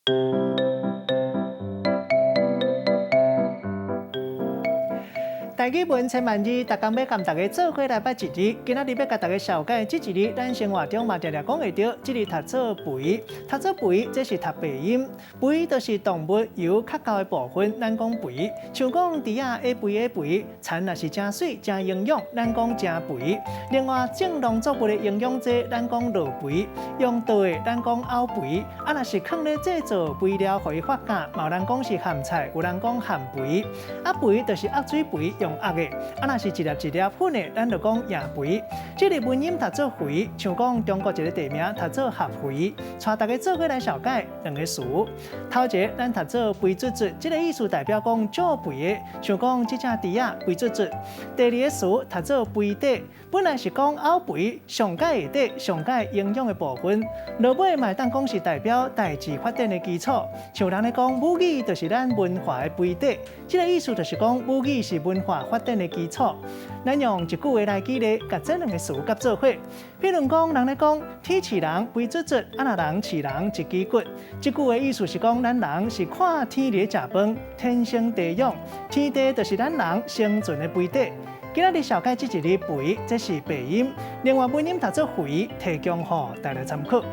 大语文千万字，大家要跟大家做伙来捌一字。今仔日要甲大家小解这一字，咱生活中嘛常常讲会到，这里读做肥，读做肥，这是读白音。肥就是动物由较高的部分，咱讲肥。像讲猪啊，A 肥 A 肥，蚕若是真水真营养，咱讲真肥。另外，正农作物的营养剂，咱讲落肥；用稻的，咱讲凹肥。啊，若是放咧制作肥料，互伊发芽，嘛有人讲是咸菜，有人讲咸肥。啊，肥就是鸭水肥，用鸭的。啊，若是一粒一粒粉的，咱就讲鸭肥。这个文音读做肥，像讲中国一个地名读做合肥。带大家做伙来小解两个词。头一个咱读做肥卒卒，这个意思代表讲做肥的，像讲这只猪仔肥卒卒。第二个词读做肥底，本来是讲凹肥上界的底，上界营养的部分。落尾嘛当讲是代表代志发展的基础。像人咧讲母语就是咱文化的肥底，这个意思就是讲母语是文化发展的基础。咱用一句话来举例，甲这两个词夹做伙。譬如讲，人咧讲天饲人肥卒卒，啊那人饲人一支骨。这句话意思是讲，咱人是看天咧食饭，天生地养，天地就是咱人生存的肥底。今仔日小解这一字肥，这是白音，另外文音读做肥，提供予大家参考。